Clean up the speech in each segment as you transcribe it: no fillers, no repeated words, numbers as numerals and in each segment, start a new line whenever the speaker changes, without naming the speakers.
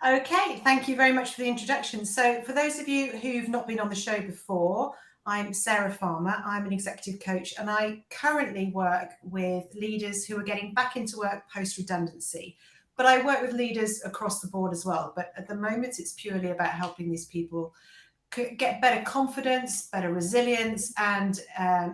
Okay, thank you very much for the introduction. So for those of you who've not been on the show before, I'm Sarah Farmer. I'm an executive coach and I currently work with leaders who are getting back into work post-redundancy. But I work with leaders across the board as well. But at the moment, it's purely about helping these people get better confidence, better resilience, and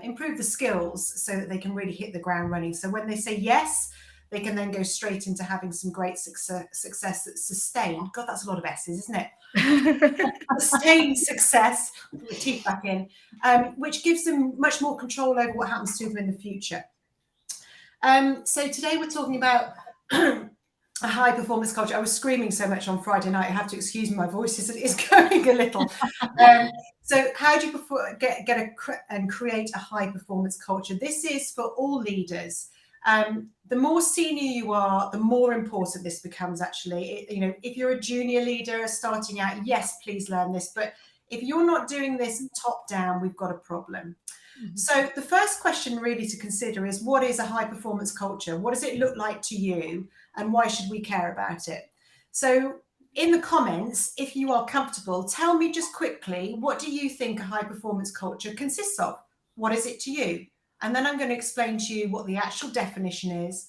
improve the skills so that they can really hit the ground running. So when they say yes, they can then go straight into having some great success that's sustained. God, that's a lot of S's, isn't it? Sustained success, put the teeth back in, which gives them much more control over what happens to them in the future. So today we're talking about a high performance culture. I was screaming so much on Friday night. I have to excuse my voice as it is going a little. So how do you get create a high performance culture? This is for all leaders. The more senior you are, the more important this becomes, actually. If you're a junior leader starting out, yes, please learn this. But if you're not doing this top down, we've got a problem. Mm-hmm. So the first question really to consider is, what is a high performance culture? What does it look like to you? And why should we care about it? So in the comments, if you are comfortable, tell me just quickly, what do you think a high performance culture consists of? What is it to you? And then I'm going to explain to you what the actual definition is,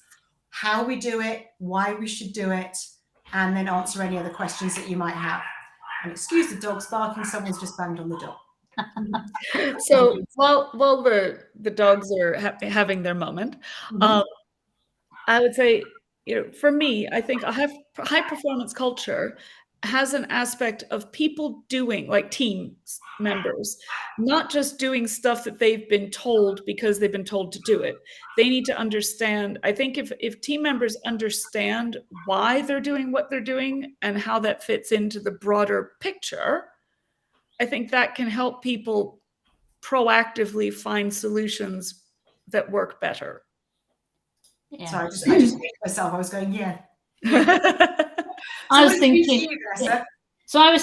how we do it, why we should do it, and then answer any other questions that you might have. And excuse the dogs barking, someone's just banged on the door.
So while the dogs are having their moment, I would say, for me, I think a high performance culture has an aspect of people doing, like team members, not just doing stuff that they've been told because they've been told to do it. They need to understand. I think if team members understand why they're doing what they're doing and how that fits into the broader picture, I think that can help people proactively find solutions that work better.
Yeah. Sorry, I just picked myself. I was going, yeah.
I was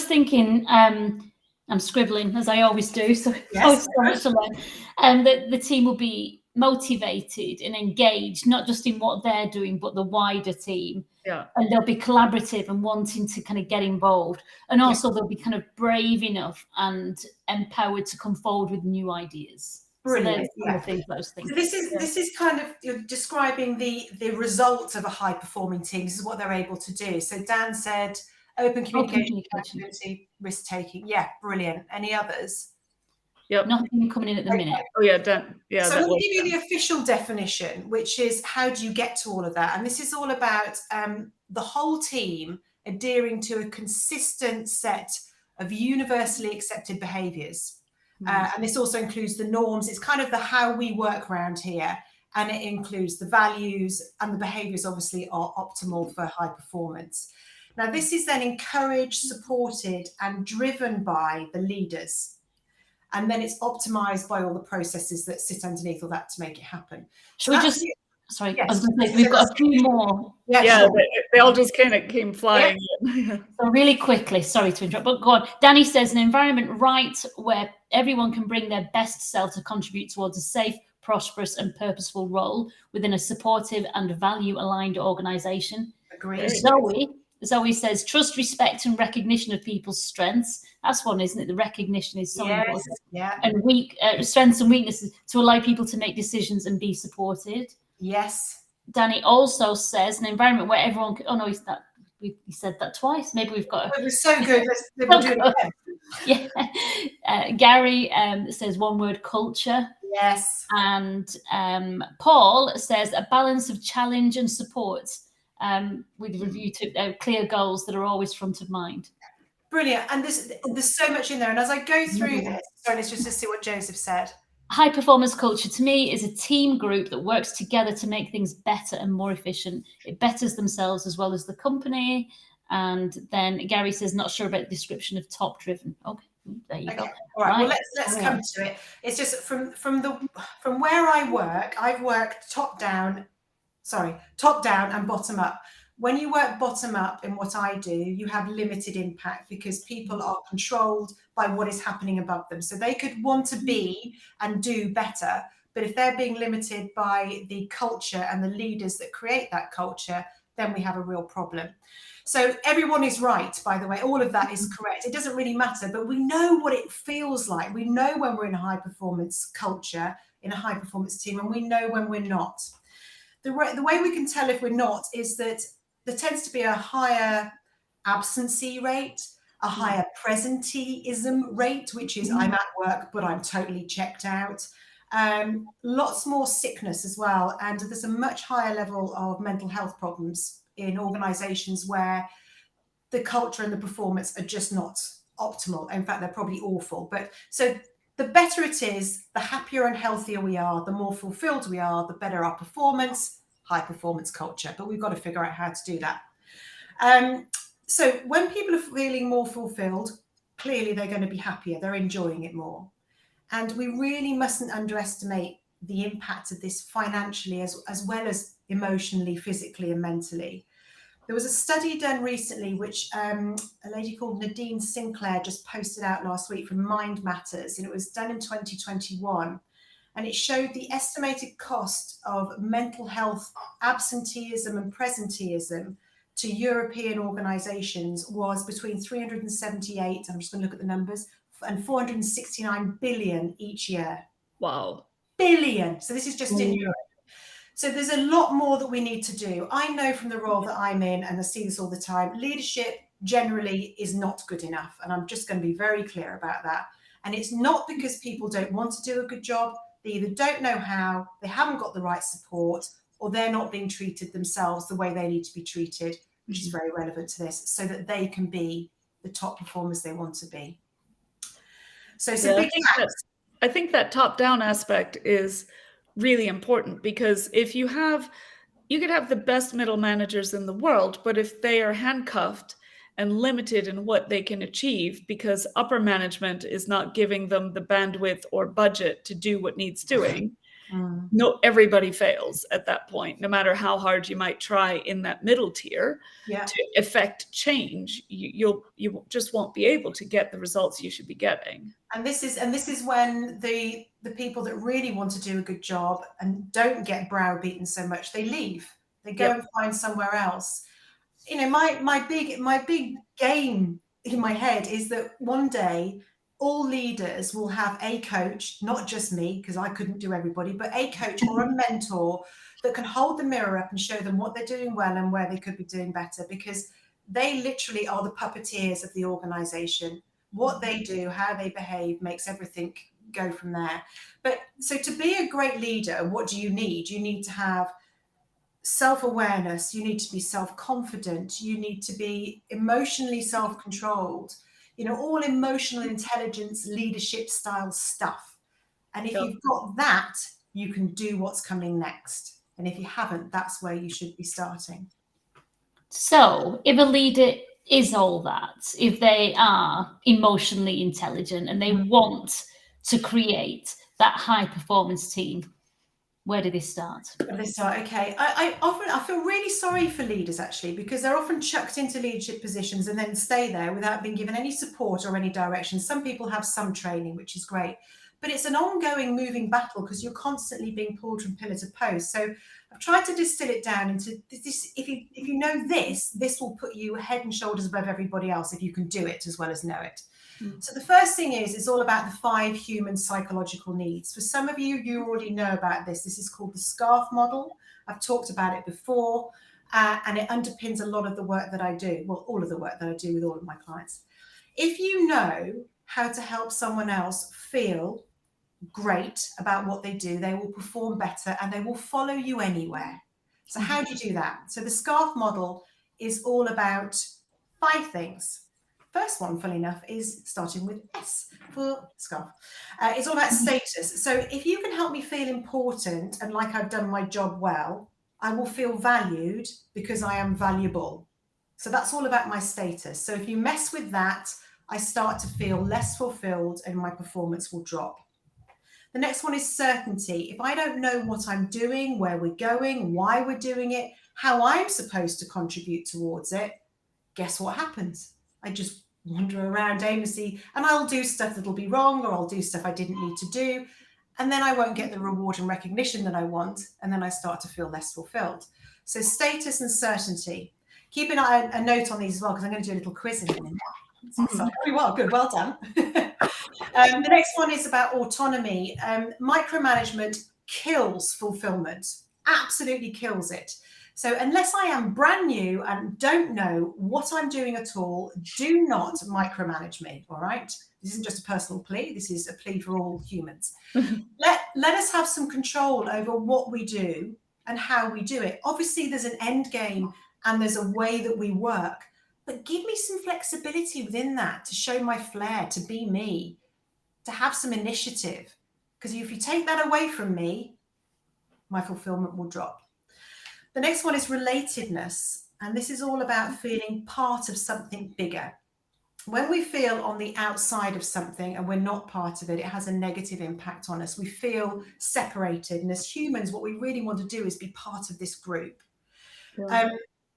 thinking, I'm scribbling as I always do, so yes. So much to learn. That the team will be motivated and engaged, not just in what they're doing, but the wider team.
Yeah.
And they'll be collaborative and wanting to kind of get involved. And also they'll be kind of brave enough and empowered to come forward with new ideas.
Brilliant.
So
this is kind of, you're describing the result of a high performing team. This is what they're able to do. So Dan said open communication, risk taking. Yeah, brilliant. Any others?
Yep. Nothing coming in at the minute.
Oh yeah, Dan. Yeah.
So we'll give you the official definition, which is how do you get to all of that? And this is all about the whole team adhering to a consistent set of universally accepted behaviours. And this also includes the norms. It's kind of the how we work around here. And it includes the values, and the behaviours obviously are optimal for high performance. Now, this is then encouraged, supported and driven by the leaders. And then it's optimised by all the processes that sit underneath all that to make it happen.
Should we just... Sorry, yes. I was going to say, we've got a few more.
Yeah, sure. They all just kind of came flying in.
So really quickly, sorry to interrupt, but go on. Danny says, an environment where everyone can bring their best self to contribute towards a safe, prosperous and purposeful role within a supportive and value-aligned organisation.
Agreed.
Zoe says, trust, respect and recognition of people's strengths. That's one, isn't it? The recognition is so important.
Yeah.
And strengths and weaknesses to allow people to make decisions and be supported.
Yes.
Danny also says an environment where everyone can, he said that twice. Maybe we've got
it was so good. Let's do it again.
Yeah. Gary says one word, culture.
Yes.
And Paul says a balance of challenge and support with review to clear goals that are always front of mind.
Brilliant. And there's so much in there. And as I go through this, let's just see what Joseph said.
High performance culture to me is a team group that works together to make things better and more efficient. It betters themselves as well as the company. And then Gary says, not sure about the description of top driven. Okay, there you go.
All right. Well, let's come to it. It's just from where I work, I've worked top down and bottom up. When you work bottom up in what I do, you have limited impact because people are controlled by what is happening above them. So they could want to be and do better, but if they're being limited by the culture and the leaders that create that culture, then we have a real problem. So everyone is right, by the way. All of that is correct. It doesn't really matter, but we know what it feels like. We know when we're in a high performance culture, in a high performance team, and we know when we're not. The way we can tell if we're not is that there tends to be a higher absentee rate, a higher presenteeism rate, which is I'm at work, but I'm totally checked out. Lots more sickness as well. And there's a much higher level of mental health problems in organizations where the culture and the performance are just not optimal. In fact, they're probably awful. But so the better it is, the happier and healthier we are, the more fulfilled we are, the better our performance, high performance culture. But we've got to figure out how to do that. So when people are feeling more fulfilled, clearly they're going to be happier. They're enjoying it more. And we really mustn't underestimate the impact of this financially as well as emotionally, physically, and mentally. There was a study done recently, which a lady called Nadine Sinclair just posted out last week from Mind Matters, and it was done in 2021. And it showed the estimated cost of mental health absenteeism and presenteeism to European organisations was between 378, I'm just going to look at the numbers, and 469 billion each year.
Wow.
Billion. So this is just in Europe. So there's a lot more that we need to do. I know from the role that I'm in, and I see this all the time, leadership generally is not good enough. And I'm just going to be very clear about that. And it's not because people don't want to do a good job. They either don't know how, they haven't got the right support, or they're not being treated themselves the way they need to be treated, which is very relevant to this, so that they can be the top performers they want to be. So it's a big task.
I think that top-down aspect is really important, because if you could have the best middle managers in the world, but if they are handcuffed and limited in what they can achieve because upper management is not giving them the bandwidth or budget to do what needs doing, no, everybody fails at that point. No matter how hard you might try in that middle tier to effect change, you just won't be able to get the results you should be getting.
And this is when the people that really want to do a good job and don't get browbeaten so much, they leave. They go and find somewhere else. You know, my big game in my head is that one day all leaders will have a coach, not just me, because I couldn't do everybody, but a coach or a mentor that can hold the mirror up and show them what they're doing well and where they could be doing better, because they literally are the puppeteers of the organization. What they do, how they behave, makes everything go from there. But so to be a great leader, what do you need? You need to have self-awareness. You need to be self-confident. You need to be emotionally self-controlled. You know, all emotional intelligence, leadership style stuff. And if you've got that, you can do what's coming next. And if you haven't, that's where you should be starting.
So if a leader is all that, if they are emotionally intelligent and they want to create that high performance team, where do they start?
Okay. I feel really sorry for leaders, actually, because they're often chucked into leadership positions and then stay there without being given any support or any direction. Some people have some training, which is great, but it's an ongoing moving battle because you're constantly being pulled from pillar to post. So I've tried to distill it down into this. If you know this will put you head and shoulders above everybody else if you can do it as well as know it. So the first thing is, it's all about the 5 human psychological needs. For some of you, you already know about this. This is called the SCARF model. I've talked about it before, and it underpins a lot of the work that I do. Well, all of the work that I do with all of my clients. If you know how to help someone else feel great about what they do, they will perform better and they will follow you anywhere. So how do you do that? So the SCARF model is all about 5 things. First one, funnily enough, is starting with S for SCARF. It's all about status. So if you can help me feel important and like I've done my job well, I will feel valued because I am valuable. So that's all about my status. So if you mess with that, I start to feel less fulfilled and my performance will drop. The next one is certainty. If I don't know what I'm doing, where we're going, why we're doing it, how I'm supposed to contribute towards it, guess what happens? I just wander around aimlessly and I'll do stuff that'll be wrong, or I'll do stuff I didn't need to do. And then I won't get the reward and recognition that I want. And then I start to feel less fulfilled. So status and certainty. Keep a note on these as well, because I'm going to do a little quiz in a minute. Very well, good, well done. The next one is about autonomy. Micromanagement kills fulfillment, absolutely kills it. So unless I am brand new and don't know what I'm doing at all, do not micromanage me, all right? This isn't just a personal plea, this is a plea for all humans. Let us have some control over what we do and how we do it. Obviously, there's an end game and there's a way that we work, but give me some flexibility within that to show my flair, to be me, to have some initiative. Because if you take that away from me, my fulfillment will drop. The next one is relatedness. And this is all about feeling part of something bigger. When we feel on the outside of something and we're not part of it, it has a negative impact on us. We feel separated. And as humans, what we really want to do is be part of this group. Yeah.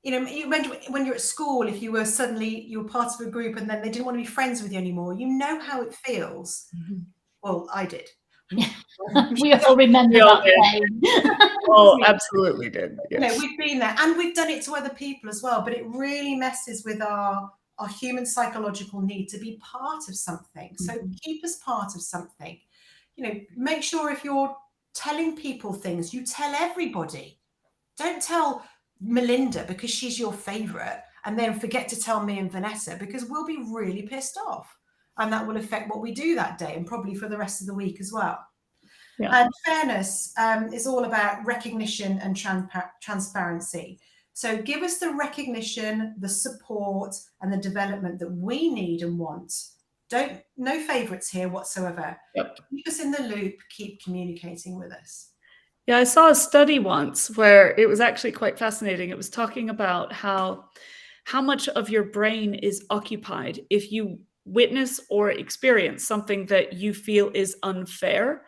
You know, when you're at school, if you were part of a group and then they didn't want to be friends with you anymore, you know how it feels. Mm-hmm. Well, I did.
We all remember that.
Oh, absolutely did. Yes.
You know, we've been there and we've done it to other people as well, but it really messes with our human psychological need to be part of something. So keep us part of something. You know, make sure if you're telling people things, you tell everybody. Don't tell Melinda because she's your favorite and then forget to tell me and Vanessa, because we'll be really pissed off. And that will affect what we do that day and probably for the rest of the week as well. Yeah. And fairness is all about recognition and transparency. So give us the recognition, the support, and the development that we need and want. No favorites here whatsoever. Yep. Keep us in the loop, keep communicating with us.
Yeah, I saw a study once where it was actually quite fascinating. It was talking about how much of your brain is occupied if you witness or experience something that you feel is unfair,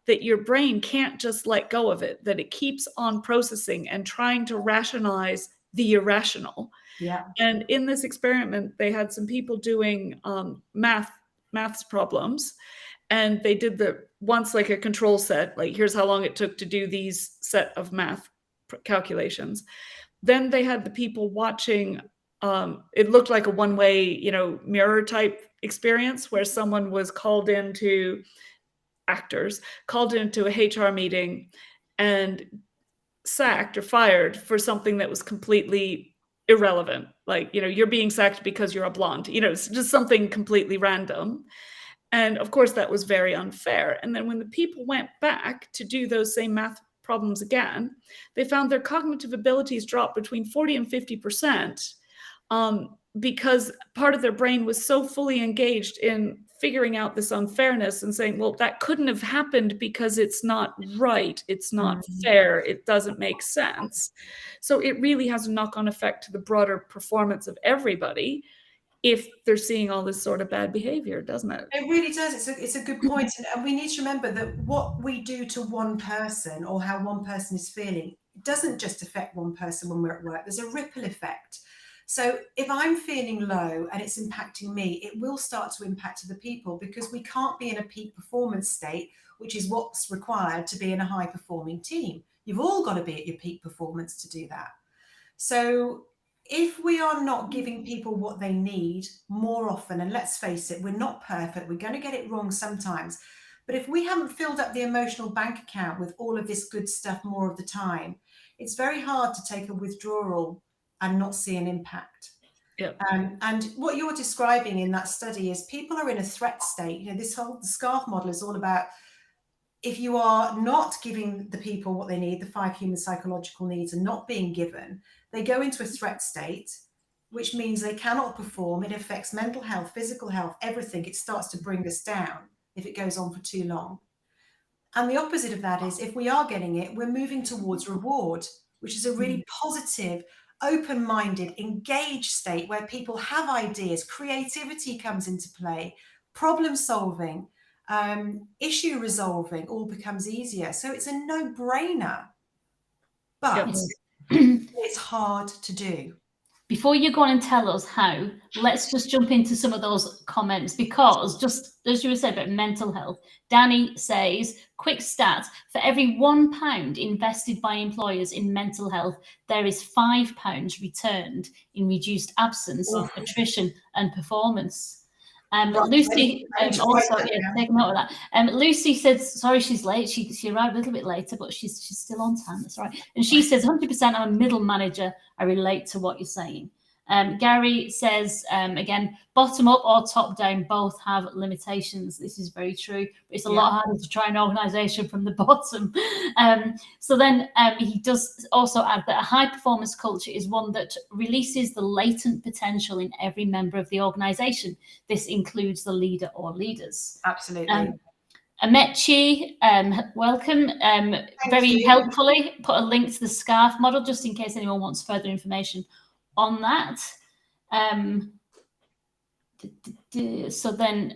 that your brain can't just let go of it, that it keeps on processing and trying to rationalize the irrational.
Yeah.
And in this experiment, they had some people doing maths problems, and they did once like a control set, like here's how long it took to do these set of math calculations. Then they had the people watching. It looked like a one-way, mirror type experience where someone was called into a HR meeting and sacked or fired for something that was completely irrelevant. Like, you're being sacked because you're a blonde, it's just something completely random. And of course that was very unfair. And then when the people went back to do those same math problems again, they found their cognitive abilities dropped between 40 and 50%. Because part of their brain was so fully engaged in figuring out this unfairness and saying, well, that couldn't have happened because it's not right. It's not fair. It doesn't make sense. So it really has a knock-on effect to the broader performance of everybody if they're seeing all this sort of bad behavior, doesn't it?
It really does. It's a good point. And we need to remember that what we do to one person or how one person is feeling doesn't just affect one person when we're at work. There's a ripple effect. So if I'm feeling low and it's impacting me, it will start to impact other people, because we can't be in a peak performance state, which is what's required to be in a high performing team. You've all got to be at your peak performance to do that. So if we are not giving people what they need more often, and let's face it, we're not perfect, we're going to get it wrong sometimes. But if we haven't filled up the emotional bank account with all of this good stuff more of the time, it's very hard to take a withdrawal and not see an impact.
Yep.
And what you're describing in that study is people are in a threat state. This whole SCARF model is all about, if you are not giving the people what they need, the 5 human psychological needs are not being given, they go into a threat state, which means they cannot perform. It affects mental health, physical health, everything. It starts to bring us down if it goes on for too long. And the opposite of that is, if we are getting it, we're moving towards reward, which is a really positive, open-minded, engaged state where people have ideas, creativity comes into play, problem solving, issue resolving all becomes easier. So it's a no-brainer, but it's hard to do.
Before you go on and tell us how, let's just jump into some of those comments, because just as you were saying about mental health, Danny says, quick stat, for every £1 invested by employers in mental health, there is £5 returned in reduced absence, attrition and performance. Lucy also take note of that. Lucy says, sorry, she's late. She arrived a little bit later, but she's still on time. That's right. And she says, 100% I'm a middle manager. I relate to what you're saying. Gary says, again, bottom up or top down, both have limitations. This is very true. But it's a lot harder to try an organisation from the bottom. So then he does also add that a high performance culture is one that releases the latent potential in every member of the organisation. This includes the leader or leaders.
Absolutely.
Amechi, welcome. Very helpfully put a link to the SCARF model, just in case anyone wants further information on that. So then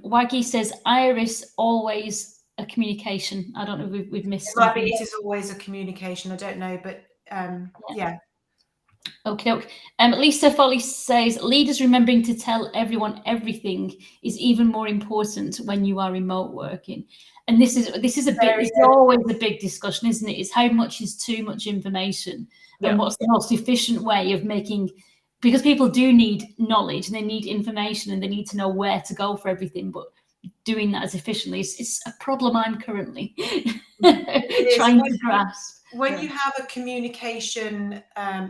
Waggy says, Iris, always a communication. I don't know if we've missed something.
It is always a communication. I don't know, but yeah.
Okay. Lisa Foley says, leaders remembering to tell everyone everything is even more important when you are remote working. And this is always a big discussion, isn't it? Is how much is too much information, and what's the most efficient way of making, because people do need knowledge and they need information and they need to know where to go for everything, but doing that as efficiently is a problem I'm currently trying to grasp.
When you have a communication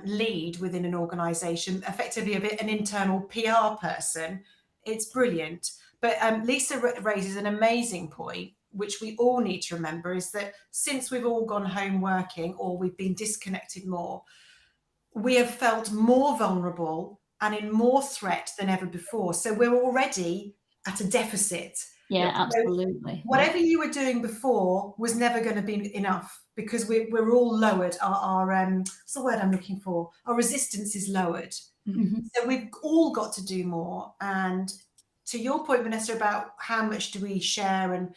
lead within an organisation, effectively an internal PR person, it's brilliant. But Lisa raises an amazing point, which we all need to remember, is that since we've all gone home working or we've been disconnected more, we have felt more vulnerable and in more threat than ever before. So we're already at a deficit.
Yeah, absolutely.
So whatever you were doing before was never going to be enough, because we're all lowered. Our what's the word I'm looking for? Our resistance is lowered.
Mm-hmm.
So we've all got to do more. And to your point, Vanessa, about how much do we share, and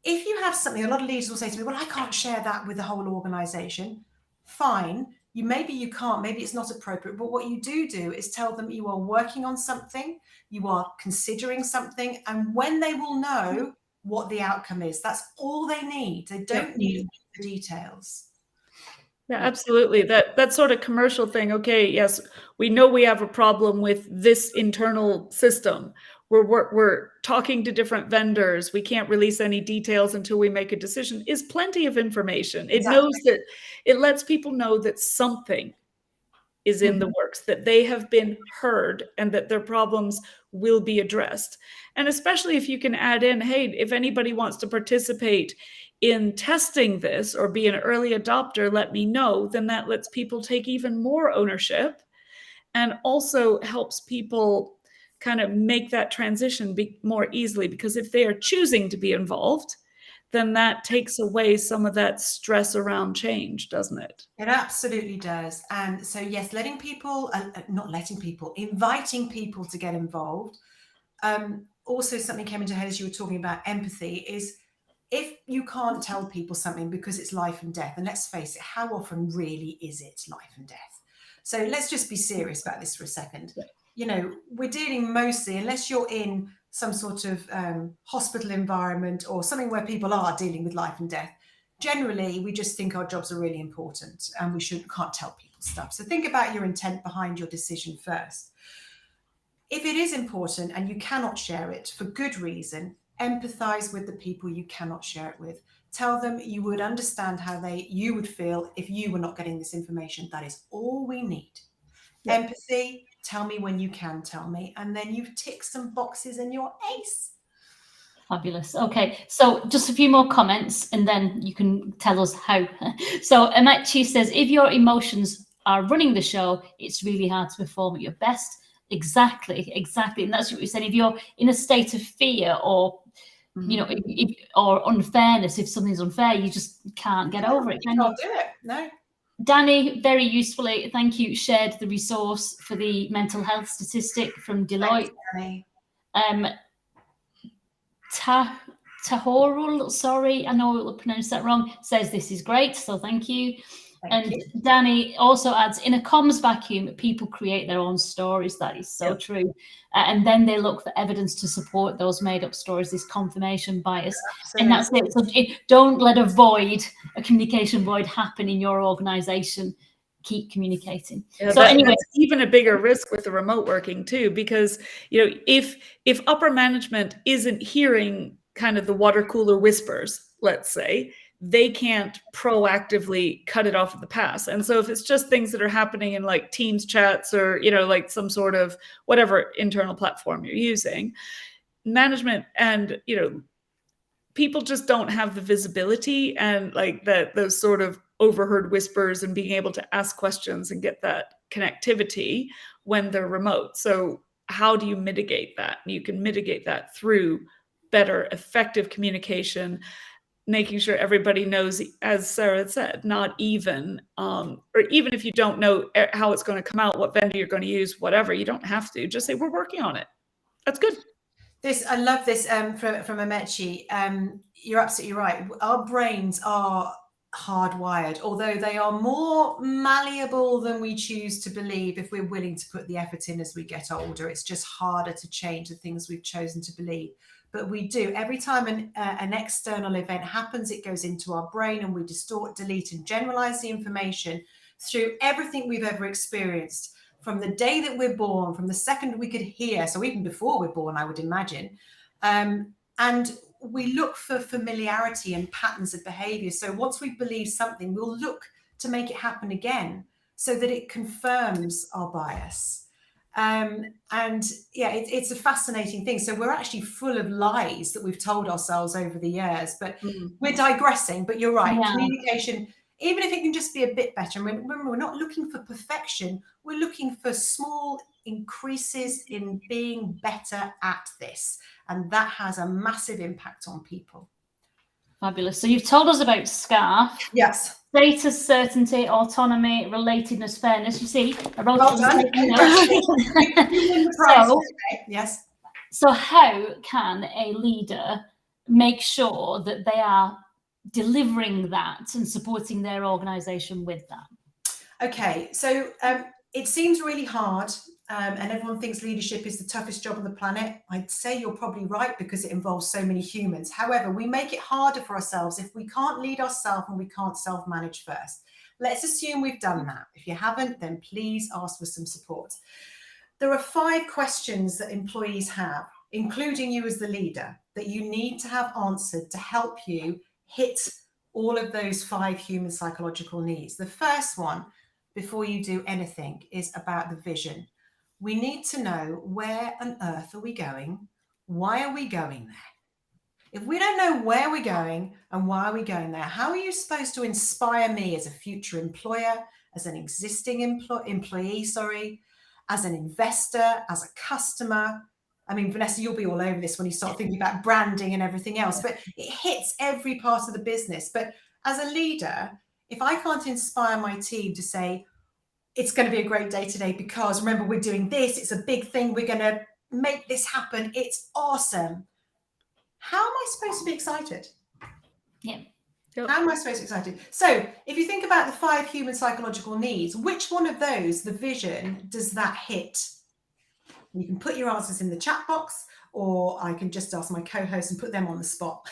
if you have something, a lot of leaders will say to me, well, I can't share that with the whole organisation. Fine. Maybe you can't, maybe it's not appropriate, but what you do is tell them you are working on something, you are considering something, and when they will know what the outcome is, that's all they need. They don't need the details.
Yeah, absolutely. That sort of commercial thing. Okay, yes, we know we have a problem with this internal system. We're talking to different vendors. We can't release any details until we make a decision. Is plenty of information. It knows that it lets people know that something is in the works, that they have been heard, and that their problems will be addressed. And especially if you can add in, hey, if anybody wants to participate in testing this or be an early adopter, let me know. Then that lets people take even more ownership, and also helps people kind of make that transition more easily, because if they are choosing to be involved, then that takes away some of that stress around change, doesn't it?
It absolutely does. And so, yes, inviting people to get involved. Also, something came into head as you were talking about empathy, is if you can't tell people something because it's life and death, and let's face it, how often really is it life and death? So let's just be serious about this for a second. You know, we're dealing mostly, unless you're in some sort of hospital environment or something where people are dealing with life and death, generally we just think our jobs are really important and we can't tell people stuff. So think about your intent behind your decision first. If it is important and you cannot share it for good reason, empathize with the people you cannot share it with. Tell them you would understand how you would feel if you were not getting this information. That is all we need. Yep. Empathy, tell me when you can tell me, and then you've ticked some boxes and you're ace.
Fabulous. Okay, so just a few more comments and then you can tell us how. So Amechi says, if your emotions are running the show, it's really hard to perform at your best. Exactly. And that's what you're saying. If you're in a state of fear or or unfairness, if something's unfair, you just can't get over it.
You can't do it. No.
Danny, very usefully, thank you, shared the resource for the mental health statistic from Deloitte.
Thanks,
Tahorul, sorry, I know we'll pronounce that wrong, says this is great, so thank you. And Danny also adds, in a comms vacuum, people create their own stories. That is so true. And then they look for evidence to support those made up stories, this confirmation bias.
Absolutely.
And that's it. So don't let a communication void happen in your organization. Keep communicating.
Yeah,
so anyway,
that's even a bigger risk with the remote working too, because if upper management isn't hearing kind of the water cooler whispers, let's say, they can't proactively cut it off at the pass. And so if it's just things that are happening in like Teams chats or, like some sort of whatever internal platform you're using, management and, people just don't have the visibility and like those sort of overheard whispers and being able to ask questions and get that connectivity when they're remote. So how do you mitigate that? You can mitigate that through better, effective communication, making sure everybody knows, as Sarah said, not even, or even if you don't know how it's going to come out, what vendor you're going to use, whatever, you don't have to. Just say, we're working on it. That's good.
I love this from Amechi. You're absolutely right. Our brains are hardwired, although they are more malleable than we choose to believe if we're willing to put the effort in as we get older. It's just harder to change the things we've chosen to believe. But we do. Every time an external event happens, it goes into our brain and we distort, delete, and generalize the information through everything we've ever experienced. From the day that we're born, from the second we could hear, so even before we're born, I would imagine. And we look for familiarity and patterns of behavior. So once we believe something, we'll look to make it happen again so that it confirms our bias. It's a fascinating thing. So we're actually full of lies that we've told ourselves over the years, but we're digressing. But you're right, communication, even if it can just be a bit better. And remember, we're not looking for perfection. We're looking for small increases in being better at this. And that has a massive impact on people.
Fabulous. So you've told us about SCARF.
Yes.
Status, certainty, autonomy, relatedness, fairness. You see, I wrote
well done. Yes.
So how can a leader make sure that they are delivering that and supporting their organization with that?
Okay, so it seems really hard, and everyone thinks leadership is the toughest job on the planet. I'd say you're probably right because it involves so many humans. However, we make it harder for ourselves if we can't lead ourselves and we can't self-manage first. Let's assume we've done that. If you haven't, then please ask for some support. There are 5 questions that employees have, including you as the leader, that you need to have answered to help you hit all of those 5 human psychological needs. The first one, before you do anything, is about the vision. We need to know, where on earth are we going? Why are we going there? If we don't know where we're going and why are we going there, how are you supposed to inspire me as a future employer, as an existing employee, as an investor, as a customer? I mean, Vanessa, you'll be all over this when you start thinking about branding and everything else, but it hits every part of the business. But as a leader, if I can't inspire my team to say, it's going to be a great day today because remember, we're doing this, it's a big thing, we're going to make this happen, it's awesome. How am I supposed to be excited?
Yeah.
How am I supposed to be excited? So if you think about the 5 human psychological needs, which one of those, the vision, does that hit? You can put your answers in the chat box, or I can just ask my co-host and put them on the spot.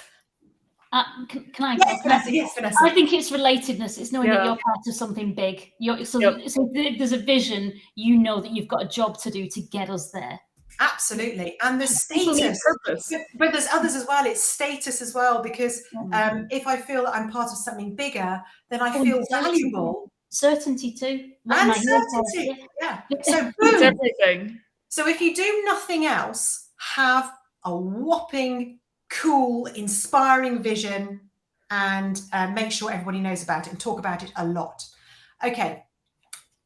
Can I?
Yes, Vanessa.
I think it's relatedness. It's knowing that you're part of something big. So there's a vision. You know that you've got a job to do to get us there.
Absolutely. And the status. But there's others as well. It's status as well, because if I feel that I'm part of something bigger, then I feel valuable.
Certainty too.
And certainty. Yeah. So boom.
It's everything.
So if you do nothing else, have a whopping, cool, inspiring vision, and make sure everybody knows about it and talk about it a lot. Okay.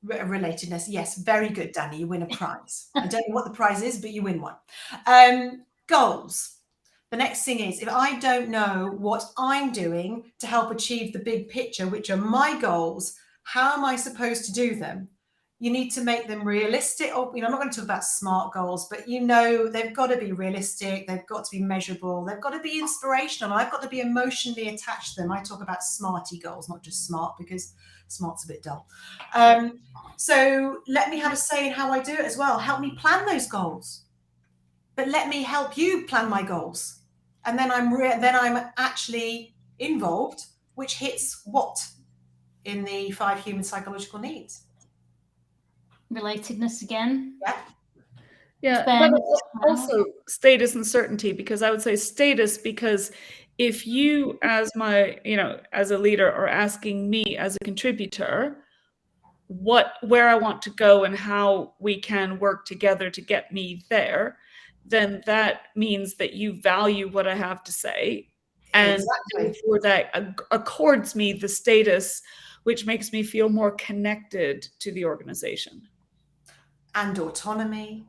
Relatedness. Yes. Very good, Danny. You win a prize. I don't know what the prize is, but you win one. Goals. The next thing is, if I don't know what I'm doing to help achieve the big picture, which are my goals, how am I supposed to do them? You need to make them realistic. Or, I'm not going to talk about SMART goals, but they've got to be realistic. They've got to be measurable. They've got to be inspirational. I've got to be emotionally attached to them. I talk about SMARTy goals, not just SMART, because SMART's a bit dull. So let me have a say in how I do it as well. Help me plan those goals, but let me help you plan my goals. And then I'm actually involved, which hits what in the 5 human psychological needs?
Relatedness again.
Yeah, but also status and certainty, because I would say status, because if you as as a leader are asking me as a contributor where I want to go and how we can work together to get me there, then that means that you value what I have to say. And therefore that accords me the status, which makes me feel more connected to the organization.
And autonomy,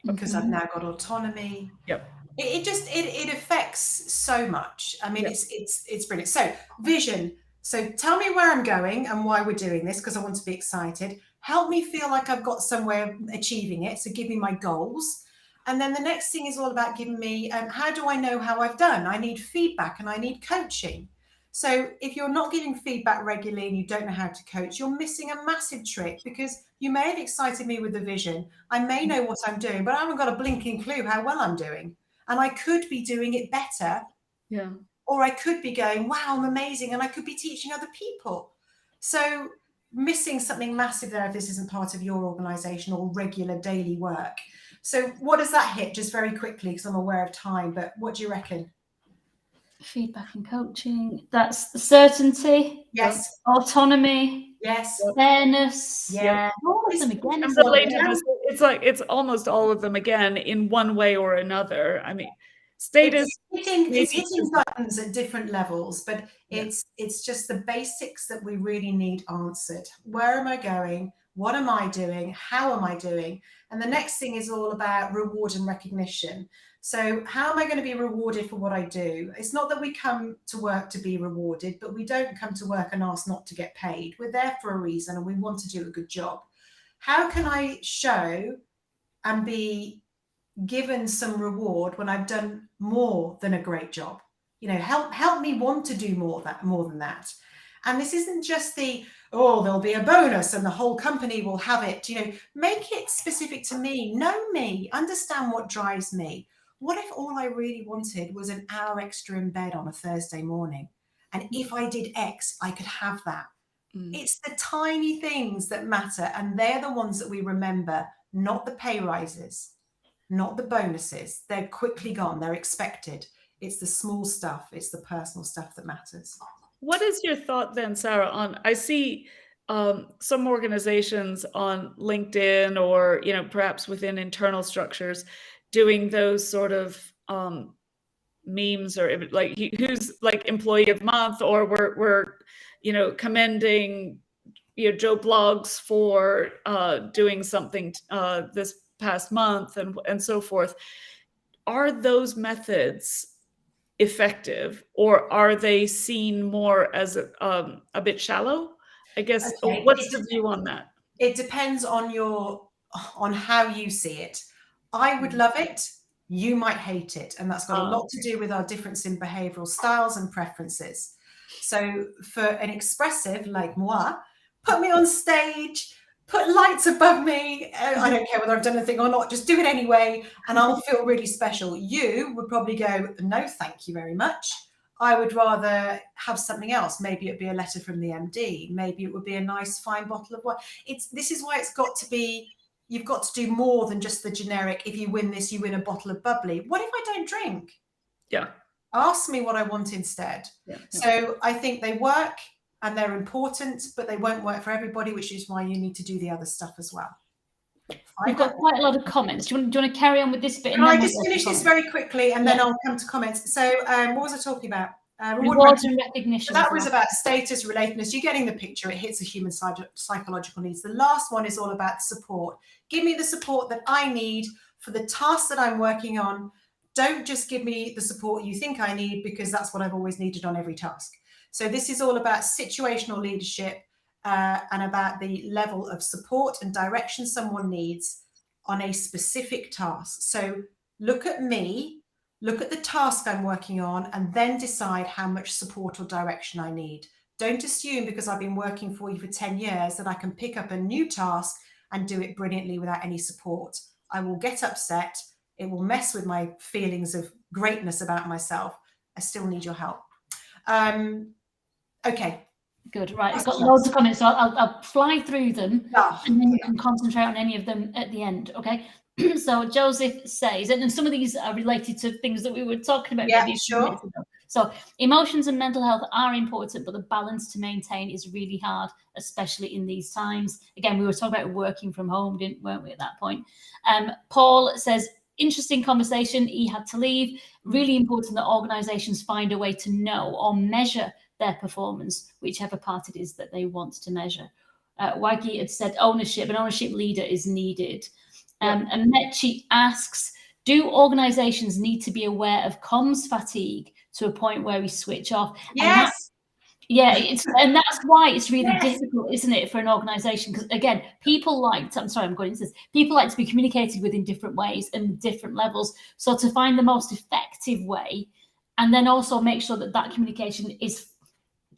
because I've now got autonomy.
Yep.
It affects so much. I mean, it's brilliant. So vision. So tell me where I'm going and why we're doing this, because I want to be excited. Help me feel like I've got somewhere achieving it. So give me my goals. And then the next thing is all about giving me, how do I know how I've done? I need feedback and I need coaching. So if you're not giving feedback regularly and you don't know how to coach, you're missing a massive trick, because you may have excited me with the vision. I may know what I'm doing, but I haven't got a blinking clue how well I'm doing. And I could be doing it better.
Yeah.
Or I could be going, wow, I'm amazing. And I could be teaching other people. So missing something massive there if this isn't part of your organization or regular daily work. So what does that hit, just very quickly, because I'm aware of time, but what do you reckon?
Feedback and coaching. That's the certainty.
Yes.
Autonomy.
Yes.
Fairness.
Yeah.
All of them again.
And relatedness, it's almost all of them again in one way or another. I mean, status.
It's hitting buttons at different levels, but it's just the basics that we really need answered. Where am I going? What am I doing? How am I doing? And the next thing is all about reward and recognition. So how am I going to be rewarded for what I do? It's not that we come to work to be rewarded, but we don't come to work and ask not to get paid. We're there for a reason and we want to do a good job. How can I show and be given some reward when I've done more than a great job? Help me want to do more than that. And this isn't just there'll be a bonus and the whole company will have it. Make it specific to me. Know me. Understand what drives me. What if all I really wanted was an hour extra in bed on a Thursday morning? And if I did X, I could have that. It's the tiny things that matter. And they're the ones that we remember, not the pay rises, not the bonuses. They're quickly gone. They're expected. It's the small stuff. It's the personal stuff that matters.
What is your thought then, Sarah, on, I see some organizations on LinkedIn or, perhaps within internal structures doing those sort of memes, or like who's like employee of month, or we're commending Joe Blogs for doing something this past month and so forth. Are those methods effective, or are they seen more as a bit shallow? I guess. Okay. What's the view on that?
It depends on how you see it. I would love it. You might hate it. And that's got a lot to do with our difference in behavioral styles and preferences. So for an expressive like moi, put me on stage, put lights above me. I don't care whether I've done anything or not, just do it anyway. And I'll feel really special. You would probably go, no, thank you very much. I would rather have something else. Maybe it'd be a letter from the MD. Maybe it would be a nice fine bottle of wine. This is why it's got to be, you've got to do more than just the generic, if you win this, you win a bottle of bubbly. What if I don't drink?
Yeah.
Ask me what I want instead. Yeah. So I think they work and they're important, but they won't work for everybody, which is why you need to do the other stuff as well.
We've got quite a lot of comments. Do you want to carry on with this bit?
Can I just finish this very quickly and then I'll come to comments. So what was I talking about?
Reward and recognition.
So that was about status, relatedness. You're getting the picture. It hits the human psychological needs. The last one is all about support. Give me the support that I need for the task that I'm working on. Don't just give me the support you think I need, because that's what I've always needed on every task. So this is all about situational leadership. and about the level of support and direction someone needs on a specific task. So look at me, look at the task I'm working on, and then decide how much support or direction I need. Don't assume because I've been working for you for 10 years that I can pick up a new task and do it brilliantly without any support. I will get upset. It will mess with my feelings of greatness about myself. I still need your help. Okay.
Good. Right. I've got loads of comments, so I'll fly through them, and then you can concentrate on any of them at the end. Okay. So Joseph says, and some of these are related to things that we were talking about.
Yeah, sure.
So emotions and mental health are important, but the balance to maintain is really hard, especially in these times. Again, we were talking about working from home, weren't we, at that point? Paul says, interesting conversation. He had to leave. Really important that organisations find a way to know or measure their performance, whichever part it is that they want to measure. Waggy had said ownership, an ownership leader is needed. And Mechi asks, do organisations need to be aware of comms fatigue to a point where we switch off?
Yes.
And that's why it's really difficult, isn't it, for an organisation? Because again, people like to be communicated with in different ways and different levels. So to find the most effective way, and then also make sure that that communication is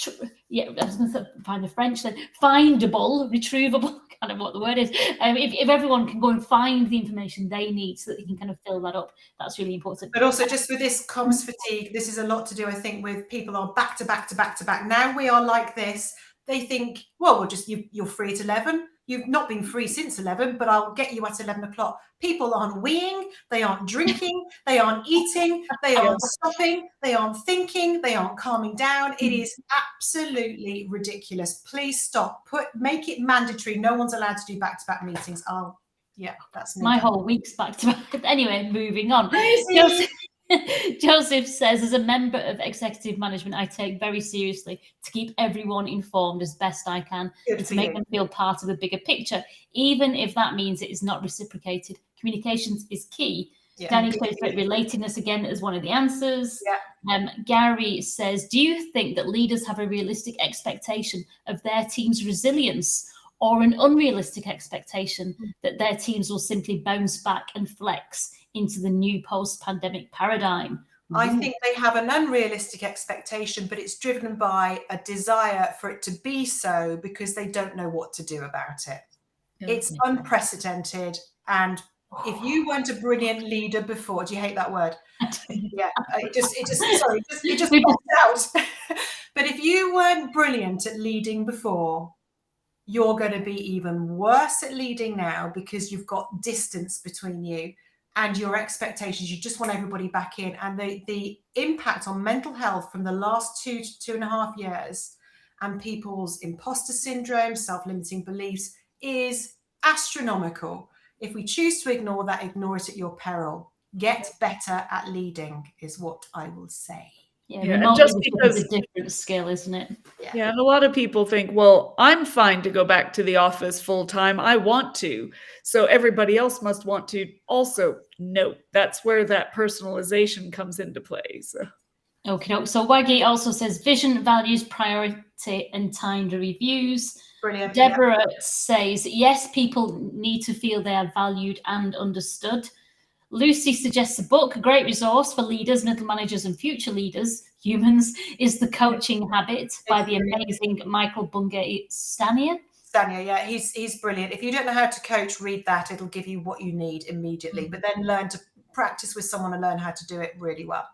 I was going to find the French then, findable, retrievable, kind of what the word is. If everyone can go and find the information they need so that they can kind of fill that up, that's really important.
But also just with this comms fatigue, this is a lot to do, I think, with people are back to back to back to back. Now we are like this. They think, well, we'll just, you're free at 11. You've not been free since 11, but I'll get you at 11 o'clock. People aren't weeing, they aren't drinking, they aren't eating, they aren't stopping, they aren't thinking, they aren't calming down. It is absolutely ridiculous. Please stop. Make it mandatory. No one's allowed to do back-to-back meetings. That's
my whole week's back-to-back. Anyway, moving on. Joseph says, as a member of executive management, I take very seriously to keep everyone informed as best I can and to make them feel part of the bigger picture, even if that means it is not reciprocated. Communications is key. Danny talks about relatedness again as one of the answers. Gary says, do you think that leaders have a realistic expectation of their team's resilience or an unrealistic expectation that their teams will simply bounce back and flex into the new post-pandemic paradigm?
I think they have an unrealistic expectation, but it's driven by a desire for it to be so because they don't know what to do about it. It's unprecedented. And if you weren't a brilliant leader before, do you hate that word? It just popped out. But if you weren't brilliant at leading before, you're going to be even worse at leading now because you've got distance between you and your expectations. You just want everybody back in. And the impact on mental health from the last 2 to 2.5 years and people's imposter syndrome, self-limiting beliefs is astronomical. If we choose to ignore that, ignore it at your peril. Get better at leading is what I will say.
And just because it's a different skill, isn't it?
And a lot of people think, well, I'm fine to go back to the office full time. I want to. So everybody else must want to also. No, that's where that personalization comes into play.
Okay. So Waggy also says vision, values, priority, and timed reviews.
Brilliant.
Deborah says, yes, people need to feel they are valued and understood. Lucy suggests a book, a great resource for leaders, middle managers, and future leaders, humans, is The Coaching Habit by the amazing Michael Bungay Stanier.
He's brilliant. If you don't know how to coach, read that. It'll give you what you need immediately, but then learn to practice with someone and learn how to do it really well.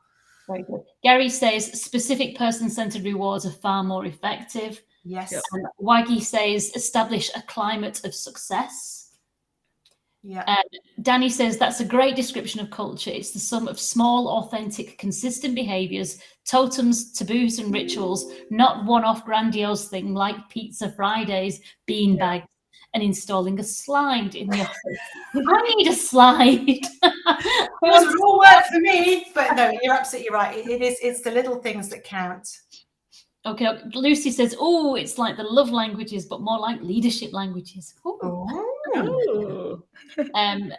Very good. Gary says specific person-centered rewards are far more effective.
Yes.
Waggy says establish a climate of success. Danny says that's a great description of culture. It's the sum of small, authentic, consistent behaviors, totems, taboos, and rituals, not one-off grandiose thing like Pizza Fridays, beanbags, and installing a slide in the office. I need a slide.
It doesn't all work for me, but no, you're absolutely right. It's the little things that count.
Okay, Lucy says, oh, it's like the love languages, but more like leadership languages.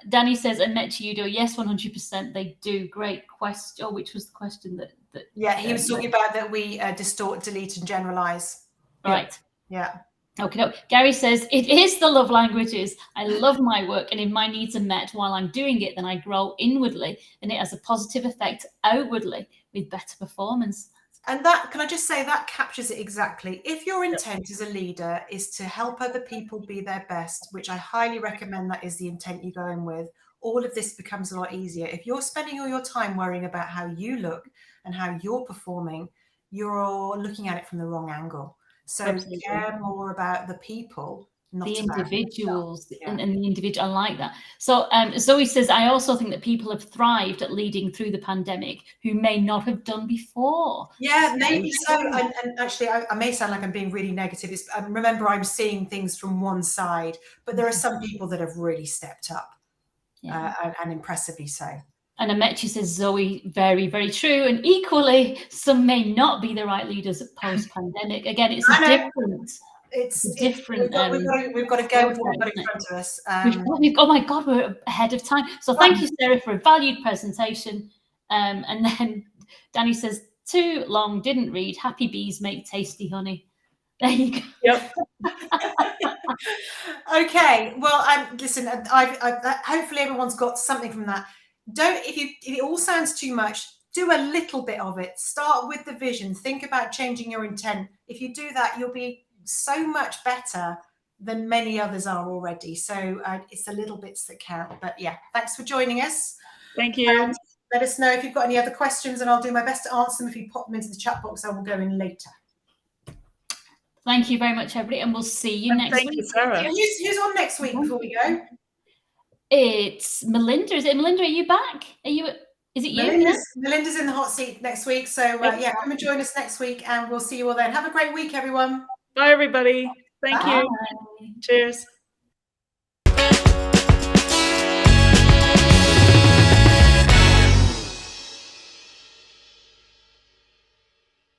Danny says, and met Yudo, yes, 100%, they do. Great question. Oh, which was the question that
he was talking about that we distort, delete, and generalize.
Right.
Yeah.
Okay, no. Gary says, it is the love languages. I love my work, and if my needs are met while I'm doing it, then I grow inwardly, and it has a positive effect outwardly with better performance.
And that, can I just say, that captures it exactly. If your intent as a leader is to help other people be their best, which I highly recommend that is the intent you go in with, all of this becomes a lot easier. If you're spending all your time worrying about how you look and how you're performing, you're looking at it from the wrong angle. So
Absolutely.
care more about the people, not
The
about
individuals,
yeah.
and the individual. I like that. So Zoe says, I also think that people have thrived at leading through the pandemic who may not have done before.
Yeah, maybe so. And actually, I may sound like I'm being really negative. Remember, I'm seeing things from one side, but there are some people that have really stepped up, and impressively so.
And Amechi says, Zoe, very, very true. And equally, some may not be the right leaders post-pandemic. Again, it's a different.
We've got to go with what we've got in front of us.
Oh my God, we're ahead of time. So thank you, Sarah, for a valued presentation. And then Danny says, too long, didn't read. Happy bees make tasty honey. There you go.
Yep.
Okay. Well, listen. Hopefully everyone's got something from that. If it all sounds too much, do a little bit of it. Start with the vision. Think about changing your intent. If you do that, you'll be so much better than many others are already. So it's the little bits that count. But yeah, thanks for joining us.
Thank you.
Let us know if you've got any other questions, and I'll do my best to answer them. If you pop them into the chat box, I will go in later.
Thank you very much, everybody, and we'll see you next week.
Thank you, Sarah.
Who's on next week before we go?
It's Melinda. Is it Melinda? Are you back? Is it you?
Melinda's in the hot seat next week. So come and join us next week, and we'll see you all then. Have a great week, everyone.
Bye, everybody. Thank you. Cheers.